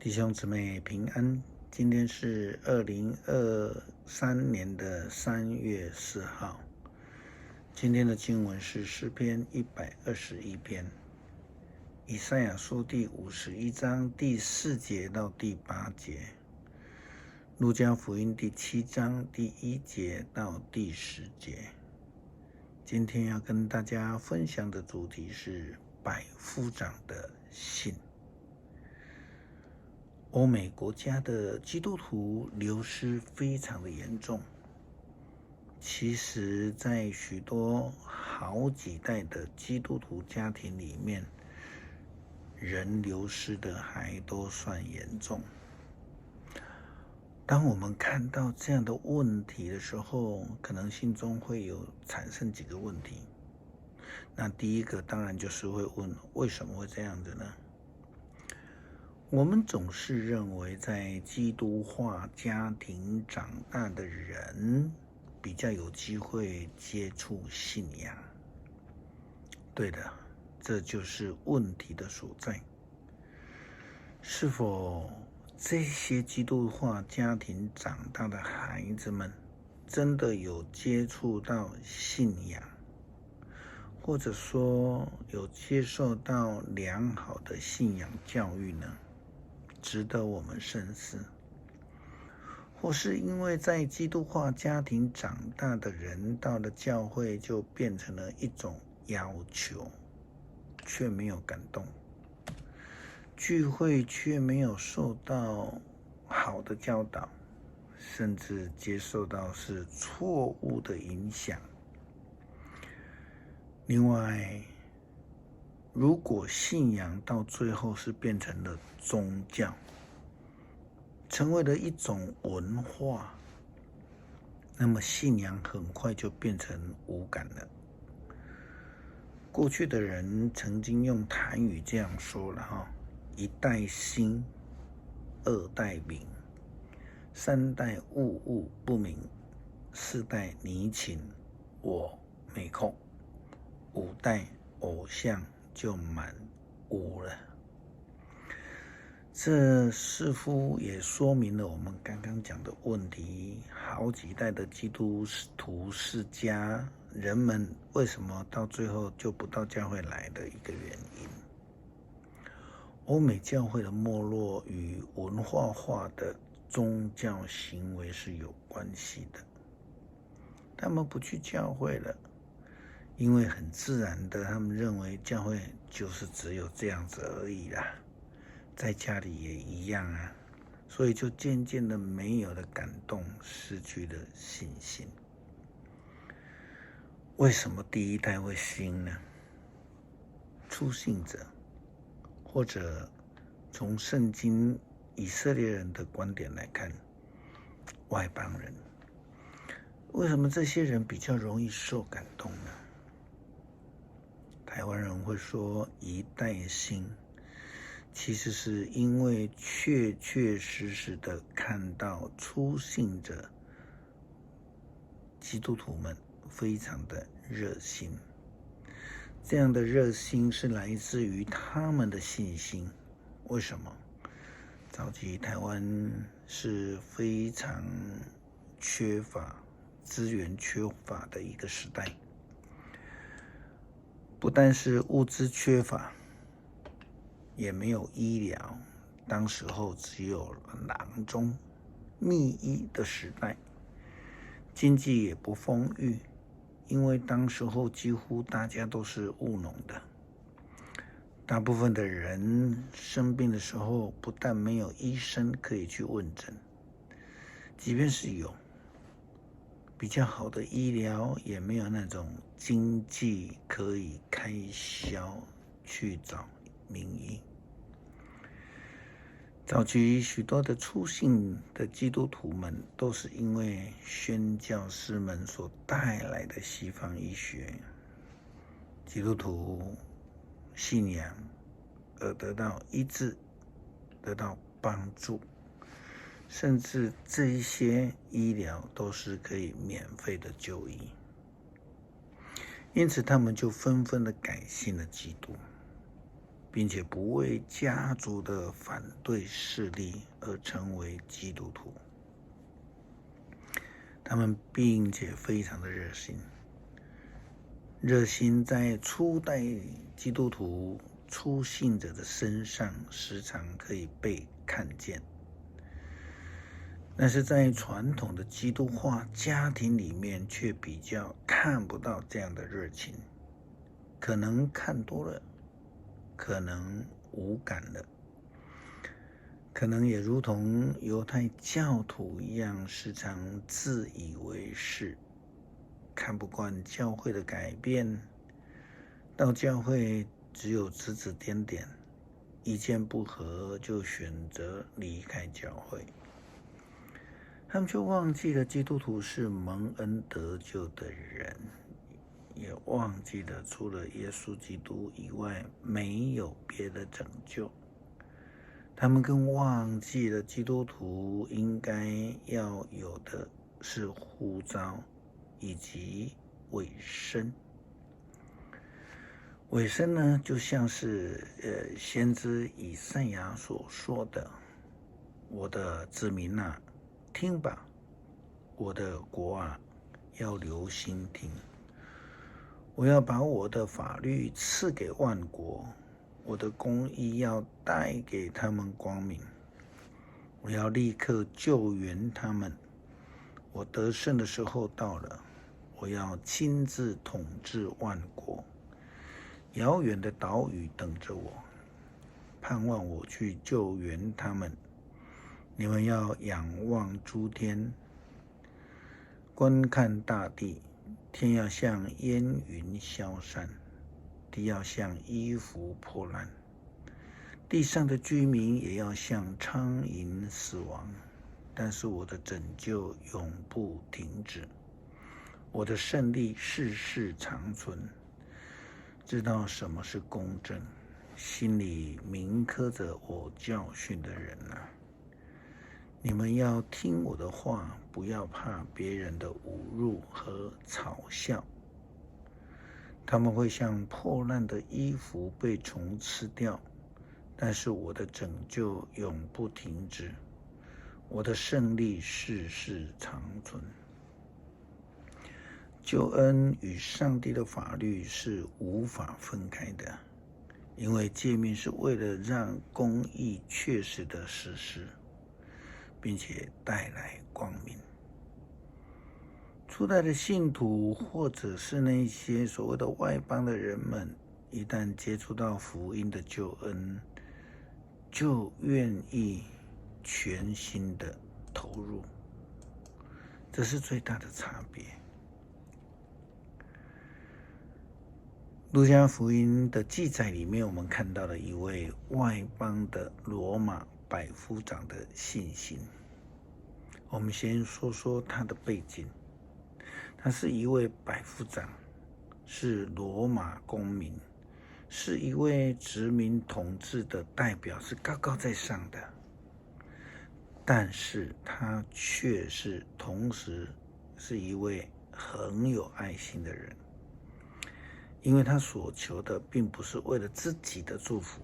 弟兄姊妹平安，今天是2023年的3月4号。今天的经文是诗篇121篇，以赛亚书第51章第4节到第8节，路加福音第7章第1节到第10节。今天要跟大家分享的主题是百夫长的信。欧美国家的基督徒流失非常的严重，其实在许多好几代的基督徒家庭里面，人流失的还都算严重。当我们看到这样的问题的时候，可能心中会有产生几个问题。那第一个当然就是会问，为什么会这样子呢？我们总是认为在基督化家庭长大的人比较有机会接触信仰。对的，这就是问题的所在。是否这些基督化家庭长大的孩子们真的有接触到信仰，或者说有接受到良好的信仰教育呢？值得我们深思。或是因为在基督化家庭长大的人，到了教会就变成了一种要求，却没有感动，聚会却没有受到好的教导，甚至接受到是错误的影响。另外，如果信仰到最后是变成了宗教，成为了一种文化，那么信仰很快就变成无感了。过去的人曾经用台语这样说了一代兴，二代明，三代物物不明，四代泥情我没空，五代偶像就满屋了。这似乎也说明了我们刚刚讲的问题，好几代的基督徒世家，人们为什么到最后就不到教会来的一个原因。欧美教会的没落与文化化的宗教行为是有关系的。他们不去教会了，因为很自然的，他们认为教会就是只有这样子而已啦，在家里也一样啊，所以就渐渐的没有了感动，失去了信心。为什么第一代会兴呢？初信者，或者从圣经以色列人的观点来看，外邦人。为什么这些人比较容易受感动呢？台湾人会说一代兴，其实是因为确确实实的看到初信者基督徒们非常的热心，这样的热心是来自于他们的信心。为什么？早期台湾是非常缺乏资源缺乏的一个时代，不但是物资缺乏，也没有医疗，当时候只有郎中密医的时代，经济也不丰裕，因为当时候几乎大家都是务农的，大部分的人生病的时候不但没有医生可以去问诊，即便是有比较好的医疗，也没有那种经济可以开销去找名医。早期许多的初信的基督徒们，都是因为宣教师们所带来的西方医学，基督徒信仰而得到医治，得到帮助，甚至这一些医疗都是可以免费的就医，因此他们就纷纷的改信了基督，并且不为家族的反对势力而成为基督徒。他们并且非常的热心，热心在初代基督徒初信者的身上时常可以被看见，但是在传统的基督化家庭里面却比较看不到这样的热情，可能看多了，可能无感了，可能也如同犹太教徒一样，时常自以为是，看不惯教会的改变，到教会只有指指点点，意见不合就选择离开教会。他们就忘记了基督徒是蒙恩得救的人，也忘记了除了耶稣基督以外没有别的拯救。他们更忘记了基督徒应该要有的是呼召以及委身。委身呢，就像是先知以赛亚所说的：“我的子民啊，听吧；我的国啊，要留心听。我要把我的法律赐给万国，我的公义要带给他们光明。我要立刻救援他们。我得胜的时候到了，我要亲自统治万国。遥远的岛屿等着我，盼望我去救援他们。你们要仰望诸天，观看大地，天要像烟云消散，地要像衣服破烂，地上的居民也要像苍蝇死亡。但是我的拯救永不停止，我的胜利世世长存。知道什么是公正，心里铭刻着我教训的人啊，你们要听我的话，不要怕别人的侮辱和嘲笑。他们会像破烂的衣服被虫吃掉，但是我的拯救永不停止，我的胜利世世长存。救恩与上帝的法律是无法分开的，因为诫命是为了让公义确实的实施，并且带来光明。初代的信徒或者是那些所谓的外邦的人们，一旦接触到福音的救恩，就愿意全心的投入，这是最大的差别。路加福音的记载里面，我们看到了一位外邦的罗马百夫长的信心。我们先说说他的背景。他是一位百夫长，是罗马公民，是一位殖民统治的代表，是高高在上的。但是他却是同时是一位很有爱心的人，因为他所求的并不是为了自己的祝福，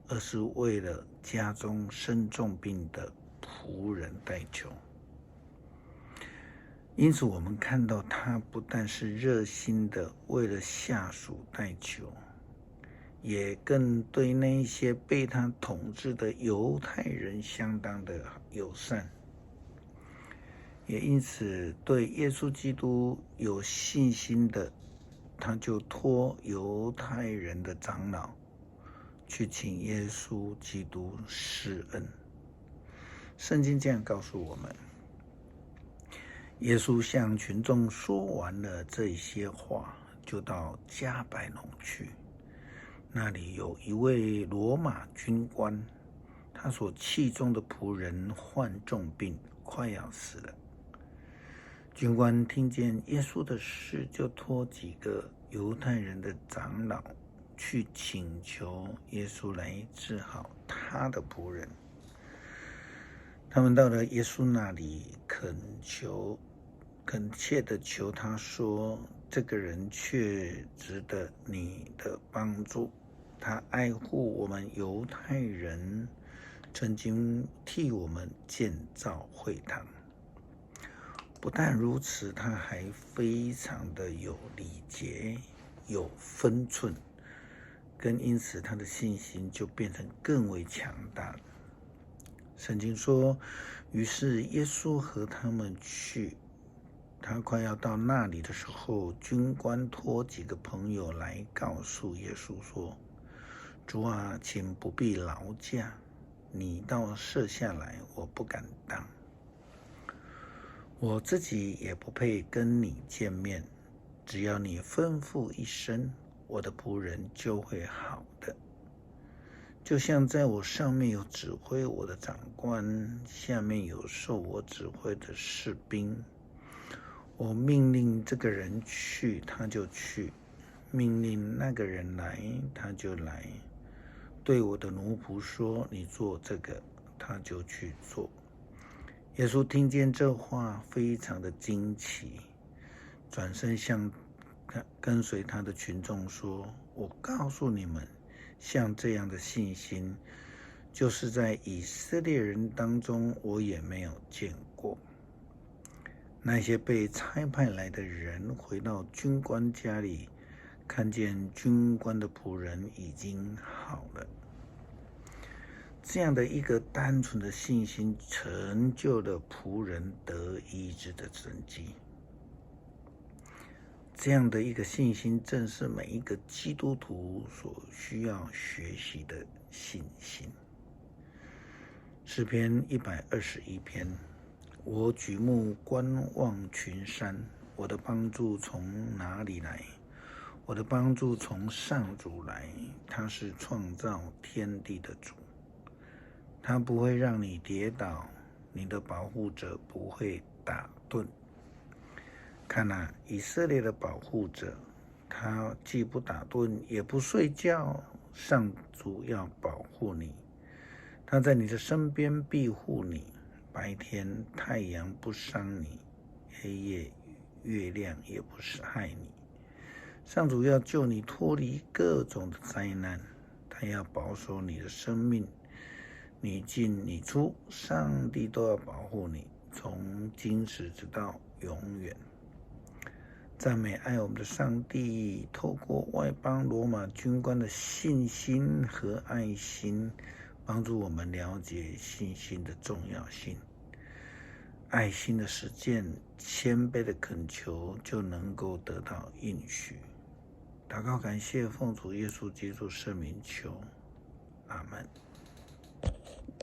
而是为了家中生重病的仆人代求。因此我们看到他不但是热心的为了下属代求，也更对那些被他统治的犹太人相当的友善，也因此对耶稣基督有信心的，他就托犹太人的长老去请耶稣基督施恩。圣经这样告诉我们，耶稣向群众说完了这些话，就到加百农去。那里有一位罗马军官，他所器重的仆人患重病，快要死了。军官听见耶稣的事，就托几个犹太人的长老去请求耶稣来治好他的仆人。他们到了耶稣那里，恳切的求他说，这个人却值得你的帮助，他爱护我们犹太人，曾经替我们建造会堂。不但如此，他还非常的有礼节，有分寸，因此他的信心就变成更为强大了。圣经说，于是耶稣和他们去，他快要到那里的时候，军官托几个朋友来告诉耶稣说，主啊，请不必劳驾，你倒舍下来，我不敢当。我自己也不配跟你见面，只要你吩咐一声，我的仆人就会好的。就像在我上面有指挥我的长官，下面有受我指挥的士兵，我命令这个人去，他就去；命令那个人来，他就来。对我的奴仆说，你做这个，他就去做。耶稣听见这话，非常的惊奇，转身向跟随他的群众说，我告诉你们，像这样的信心，就是在以色列人当中我也没有见过。那些被差派来的人回到军官家里，看见军官的仆人已经好了。这样的一个单纯的信心，成就了仆人得医治的神迹。这样的一个信心，正是每一个基督徒所需要学习的信心。诗篇121篇，我举目观望群山，我的帮助从哪里来？我的帮助从上主来，他是创造天地的主。他不会让你跌倒，你的保护者不会打盹。看啊，以色列的保护者，他既不打盹，也不睡觉。上主要保护你，他在你的身边庇护你，白天太阳不伤你，黑夜月亮也不是害你。上主要救你脱离各种的灾难，他要保守你的生命。你进你出，上帝都要保护你，从今时直到永远。赞美爱我们的上帝，透过外邦罗马军官的信心和爱心，帮助我们了解信心的重要性。爱心的实践，谦卑的恳求，就能够得到应许。祷告感谢，奉主耶稣基督圣名求，阿们。